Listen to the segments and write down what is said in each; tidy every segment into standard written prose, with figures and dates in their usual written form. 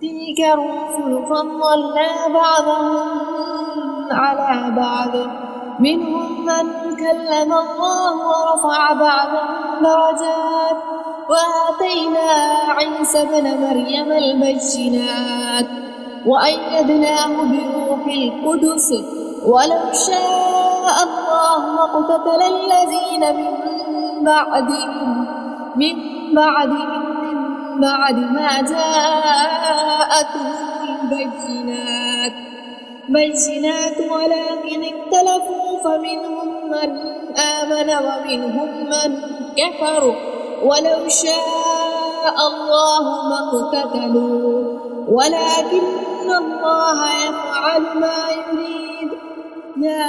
تلك الرسل فضلنا بعضهم على بعض منهم من كلم الله ورفع بعضهم درجات وآتينا عيسى ابن مريم البينات وأيدناه بروح القدس ولو شاء الله ما اقتتل الذين من بعد ما جاءتهم البينات ولكن اختلفوا فمنهم من آمن ومنهم من كفر ولو شاء الله ما اقتتلوا ولكن الله يفعل ما يريد. يا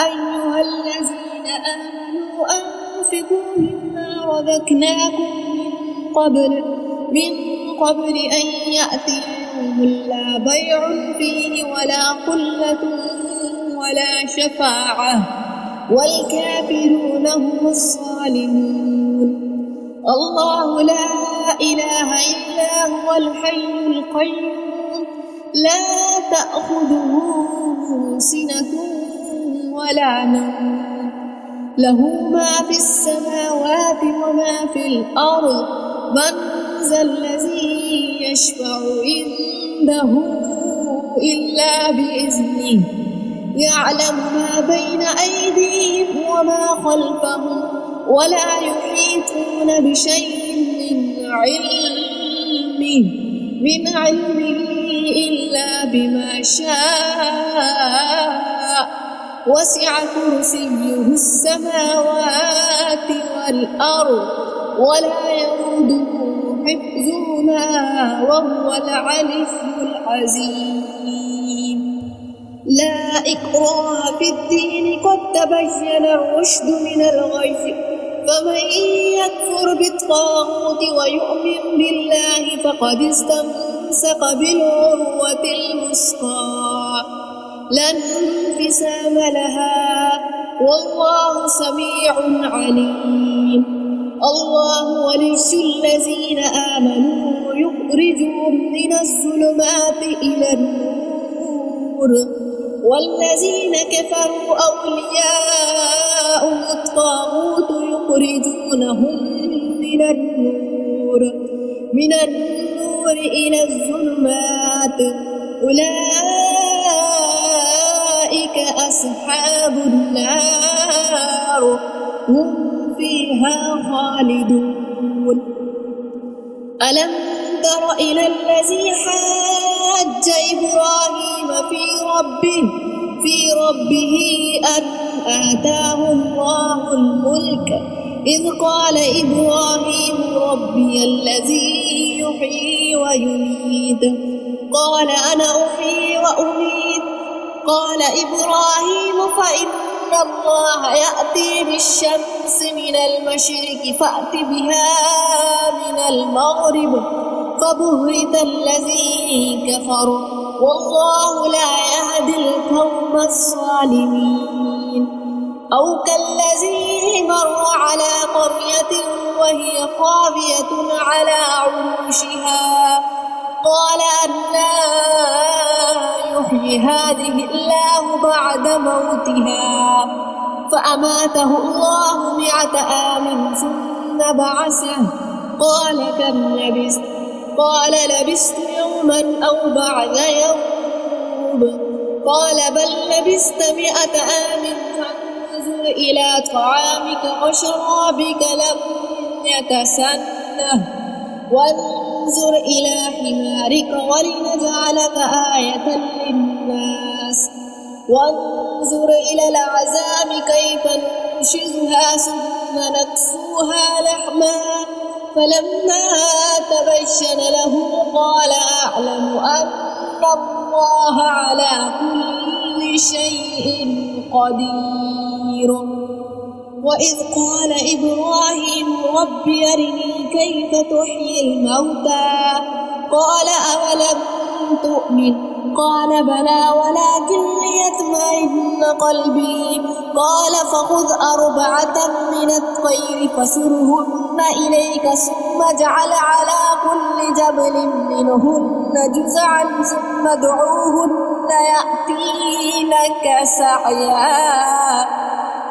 أيها الذين آمنوا أنفقوا مما رزقناكم من قبل أن يأتي يوم لا بيع فيه ولا خلة ولا شفاعة والكافرون هم الظالمون. الله لا إله إلا هو الحي القيوم لا تأخذه سنة ولا نوم له ما في السماوات وما في الأرض من ذا الذي يشفع عنده إلا بإذنه يعلم ما بين أيديهم وما خلفهم ولا يحيطون بشيء من علمه إلا بما شاء وسع كرسيه السماوات والأرض ولا يؤوده حفظهما وهو العلي العظيم. لا إكراه في الدين قد تبين الرشد من الغي فمن يكفر بالطاغوت ويؤمن بالله فقد استمسك بالعروة الوثقى لا انفصام لها والله سميع عليم. الله ولي الذين آمنوا يخرجهم من الظلمات إلى النور والذين كفروا أولياءهم الطاغوت يخرجونهم من النور إلى الظلمات أولئك أصحاب النار هم فيها خالدون. ألم تر إلى الذي حاج إبراهيم في ربه أن آتاه الله الملك إذ قال إبراهيم ربي الذي يحيي ويميت قال أنا أحيي وأميت قال إبراهيم فإن الله يأتي بالشمس من المشرق فأت بها من المغرب فبهت الذي كفر والله لا يهدي القوم الظالمين. أو كالذي مر على قرية وهي خاوية على عروشها قال أنى يحيي هذه الله بعد موتها فأماته الله 100 عام ثم بعثه قال كم لبثت قال لبثت يوما أو بعد يوم قال بل لبثت 100 عام فانظر إلى طعامك وشرابك لم يتسنه وانظر إلى حمارك ولنجعلك آية للناس وانظر إلى العذاب كيف ننشزها ثم نكسوها لحما فلما تبين له قال أعلم أن الله على كل شيء قدير. وإذ قال إبراهيم رب أرني كيف تحيي الموتى قال أولم تؤمن قال بلى ولكن ليطمئن قلبي قال فخذ 4 من الطير فصرهن إليك ثم اجعل على كل جبل حبل منهن جزعا ثم ادعوهن يأتينك سعيا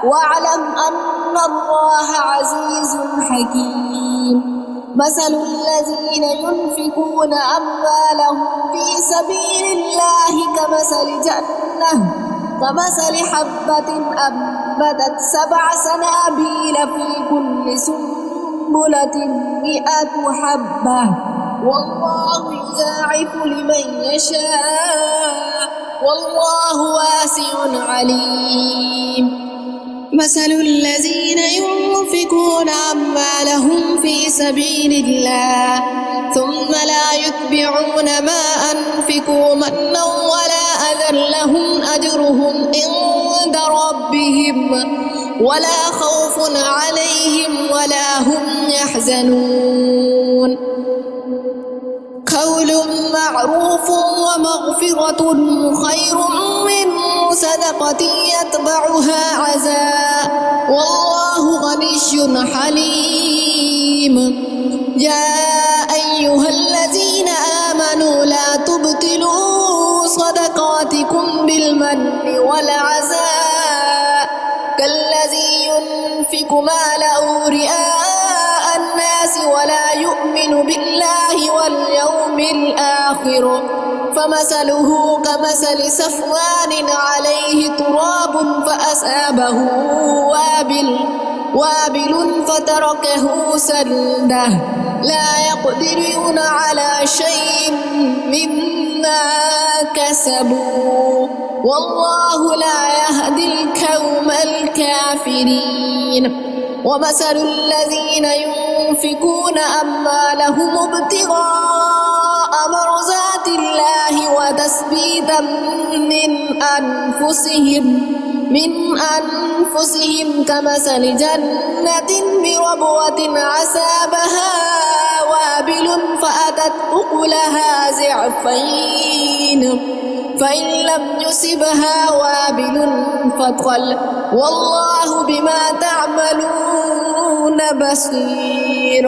واعلم أن الله عزيز حكيم. مثل الذين ينفقون أموالهم في سبيل الله كمثل حبة أنبتت 7 سنابل في كل سنبلة 100 حبة والله يضاعف لمن يشاء والله واسع عليم. مثل الذين ينفقون أموالهم في سبيل الله ثم لا يتبعون ما أنفقوا منا ولا أذى لهم أجرهم عند ربهم ولا خوف عليهم ولا هم يحزنون. قول معروف ومغفرة خير من صدقة يتبعها عذاب والله غني حليم. يا أيها الذين آمنوا لا تبطلوا صدقاتكم بالمن والعذاب كالذي ينفق ماله رئاء الناس ولا يؤمن بالله واليوم الآخر فمثله كمثل صفوان عليه تراب فأصابه وابل فتركه سدى لا يقدرون على شيء مما كسبوا والله لا يهدي القوم الكافرين. ومثل الذين ينفقون أموالهم ابتغاء مرضات الله وتثبيتا من أنفسهم كمثل جنة بربوة عصابها وابل فأتت أكلها ضعفين فإن لم يصبها وابل فطل والله بما تعملون بصير.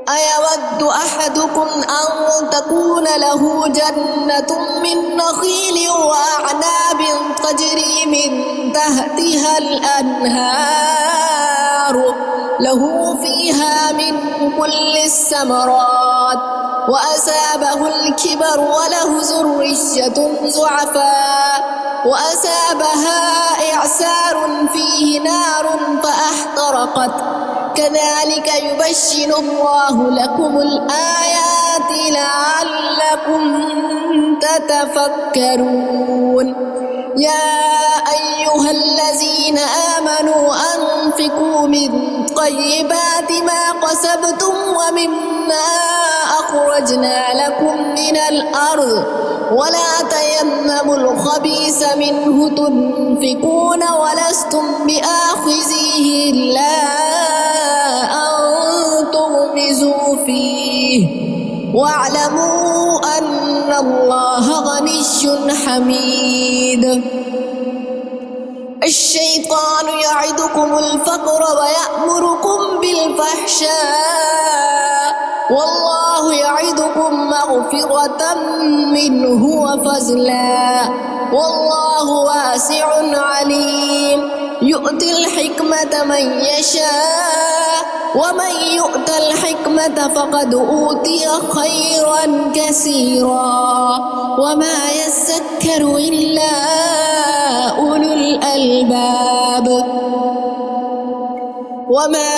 أيود أحدكم أن تكون له جنة من نخيل وأعناب تجري من تحتها الأنهار له فيها من كل الثمرات وأصابه الكبر وله ذرية ضعفاء وأصابها إعصار فيه نار فاحترقت كذلك يبشر الله لكم الآيات لعلكم تتفكرون. يا أيها الذين آمنوا أنفقوا من طيبات ما كسبتم ومما أخرجنا لكم من الأرض ولا تيمموا الخبيث منه تنفقون ولستم بآخذيه إلا أن تغمزوا فيه واعلموا أن الله غني حميد. الشيطان يعدكم الفقر ويأمركم بالفحشاء والله يعدكم مغفرة منه وفضلا والله واسع عليم. يؤتي الحكمة من يشاء ومن يؤت الحكمة فقد أوتي خيرا كثيرا وما يذكر إلا أولو الألباب. وما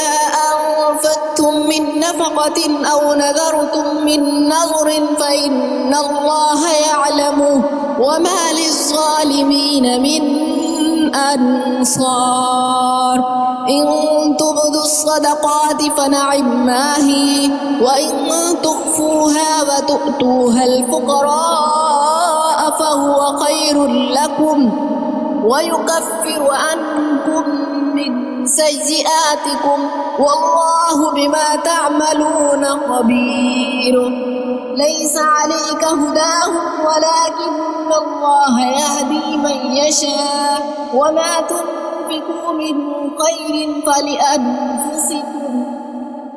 أنفقتم من نفقة أو نذرتم من نذر فإن الله يعلمه وما للظالمين من أنصار. إن تبدوا الصدقات فنعما هي وإن تخفوها وتؤتوها الفقراء فهو خير لكم ويكفر عنكم من سيئاتكم والله بما تعملون خبير. ليس عليك هداهم ولكن الله يهدي من يشاء وما تنفقوا من خير فلأنفسكم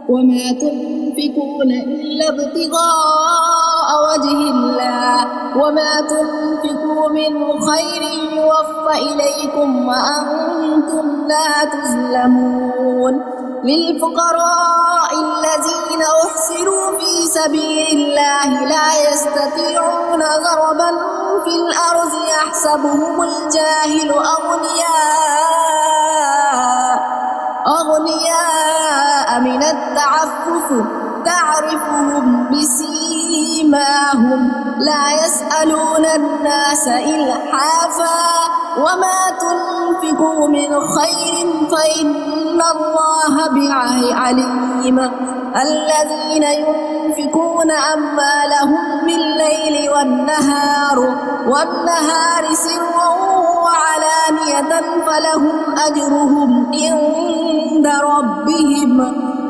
وما تنفقوا تنفقون إلا ابتغاء وجه الله وما تنفقوا من خير يوفى إليكم وأنتم لا تظلمون للفقراء الذين أحصروا في سبيل الله لا يستطيعون ضربا في الأرض يحسبهم الجاهل أغنياء من التعفف تعرفهم بسيماهم لا يسألون الناس إلحافا وما تنفقوا من خير فإن الله به عليم الذين ينفقون أموالهم بالليل والنهار سرا وعلانية فلهم أجرهم عند ربهم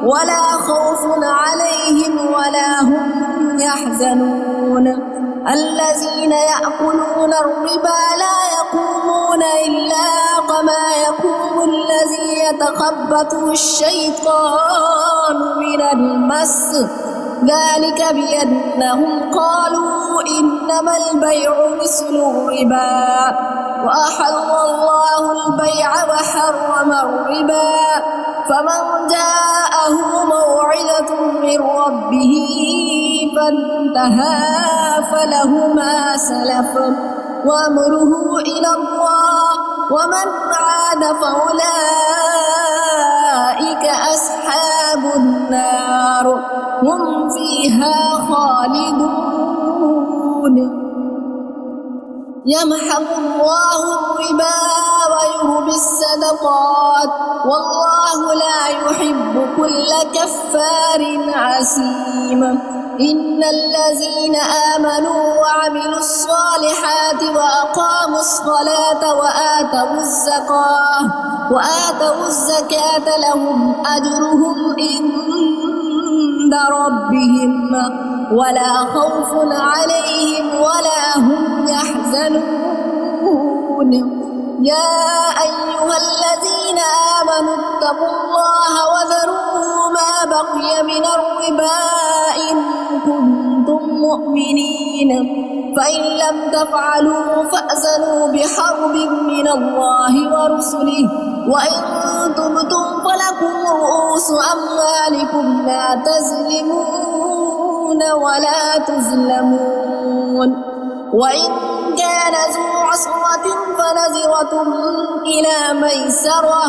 ولا خوف عليهم ولا هم يحزنون الذين يأكلون الربا لا يقومون إلا كما يقوم الذي يتخبطه الشيطان من المس ذلك بأنهم قالوا إنما البيع مثل الربا وأحل الله البيع وحرم الربا فمن جاءه موعظة من ربه فانتهى فله ما سلف وأمره إلى الله ومن عاد فأولئك أصحاب النار هم فيها خالدون يمحق الله الربا ويربي الصدقات والله لا يحب كل كفار عسيم إن الذين آمنوا وعملوا الصالحات وأقاموا الصلاة وآتوا الزكاة لهم أجرهم عند ربهم ولا خوف عليهم ولا هم يحزنون يا أيها الذين آمنوا اتقوا الله وذروا ما بقي من الربا إن كنتم مؤمنين فإن لم تفعلوا فأذنوا بحرب من الله ورسله وإن تبتم فلكم رؤوس أموالكم لا تظلمون ولا تظلمون وإن كان ذو عسرة فنظرة إلى ميسرة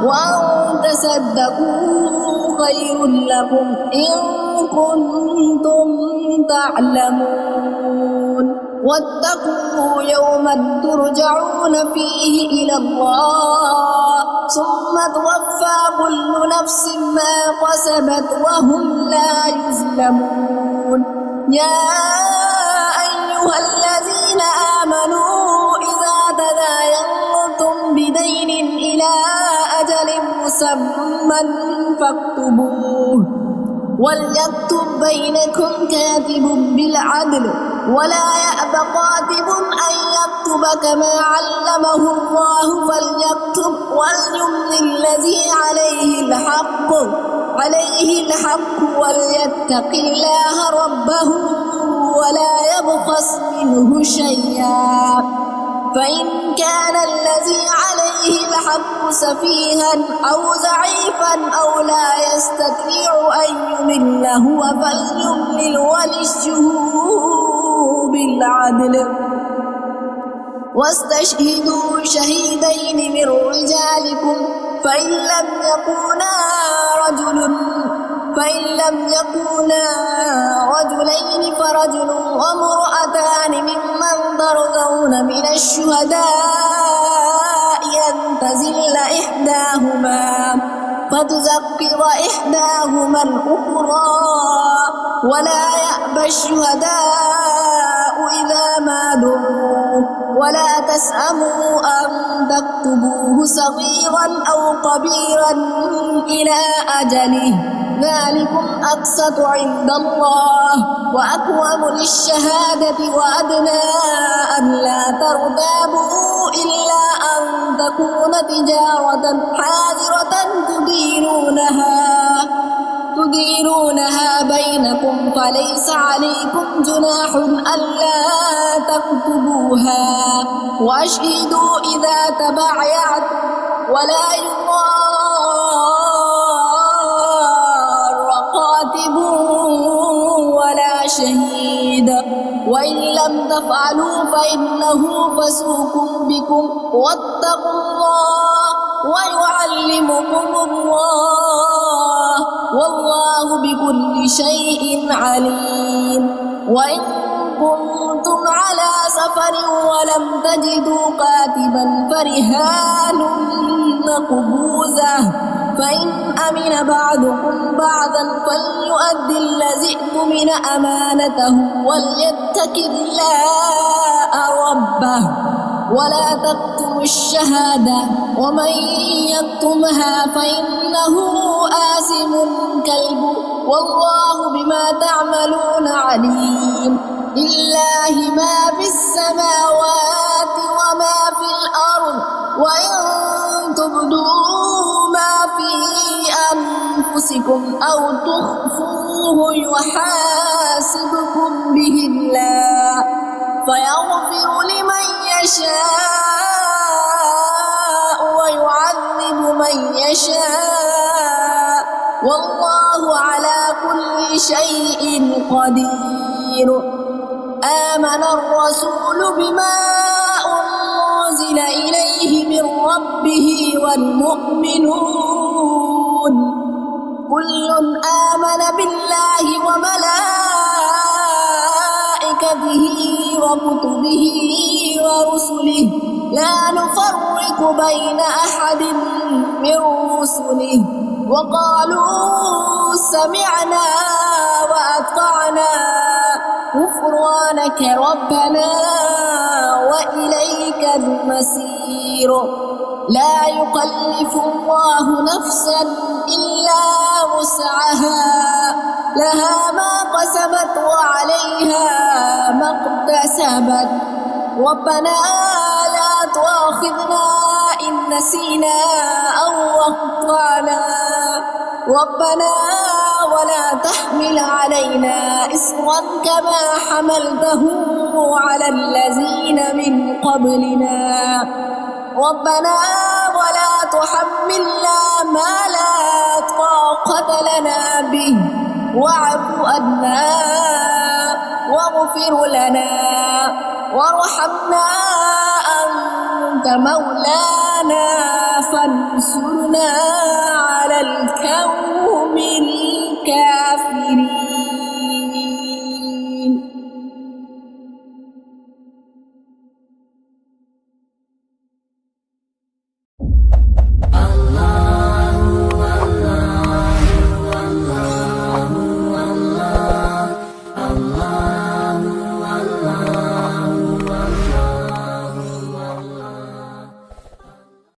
وأن تصدقوا خير لكم إن كنتم تعلمون واتقوا يوما ترجعون فيه إلى الله ثم توفى كل نفس ما كسبت وهم لا يظلمون يا أيها الذين آمنوا إذا تداينتم بدين إلى أجل مسمى فاكتبوه وليكتب بينكم كاتب بالعدل ولا يأب كاتب أن يكتب كما علمه الله فليكتب وليملل الذي عليه الحق وليتق الله ربه ولا يبخس منه شيئا فإن كان الذي عليه الحق سفيها أو ضعيفا أو لا يستطيع أن يمل هو فليملل وليه بالعدل واستشهدوا شهيدين من رجالكم فإن لم يكونا رجلين فرجل وامرأتان ممن ترضون من الشهداء أن تزل إحداهما فتذكر إحداهما الأخرى ولا يأبى الشهداء إذا ما دعوا ولا تسأموا أن تكتبوه صغيرا أو كبيرا إلى أجله ذلكم أقسط عند الله وأقوم للشهادة وأدنى أن لا ترتابوا إلا أن تكون تجارة حاضرة تديرونها بينكم فليس عليكم جناح ألا تكتبوها وأشهدوا إذا تبايعتم ولا يضار كاتب ولا شهيد وإن لم تفعلوا فإنه فسوق بكم واتقوا الله ويعلمكم الله والله بكل شيء عليم وإن كنتم على سفر ولم تجدوا كاتبا فرهان مقبوضة فإن أمن بعضكم بعضا فليؤد الذي اؤتمن أمانته وليتق الله ربه ولا تكتموا الشهادة ومن يكتمها فإنه آثم كالبر والله بما تعملون عليم لله ما في السماوات وما في الأرض وإن تبدوا ما في أنفسكم أو تخفوه يحاسبكم به الله فيغفر لمن يشاء ويعذب من يشاء والله على كل شيء قدير آمن الرسول بما أنزل إليه من ربه والمؤمنون كل آمن بالله وملائكته وكتبه ورسله لا نفرق بين أحد من رسله وقالوا سمعنا وأطعنا غفرانك ربنا وإليك المصير لا يكلف الله نفسا إلا وسعها لها ما كسبت وعليها ما اكتسبت ربنا لا تؤاخذنا إن نسينا أو أخطأنا ربنا ولا تحمل علينا إصرا كما حملته على الذين من قبلنا ربنا ولا تحملنا ما لا طاقة لنا به واعف عنا واغفر لنا وارحمنا أنت مولانا فانصرنا على القوم الكافرين.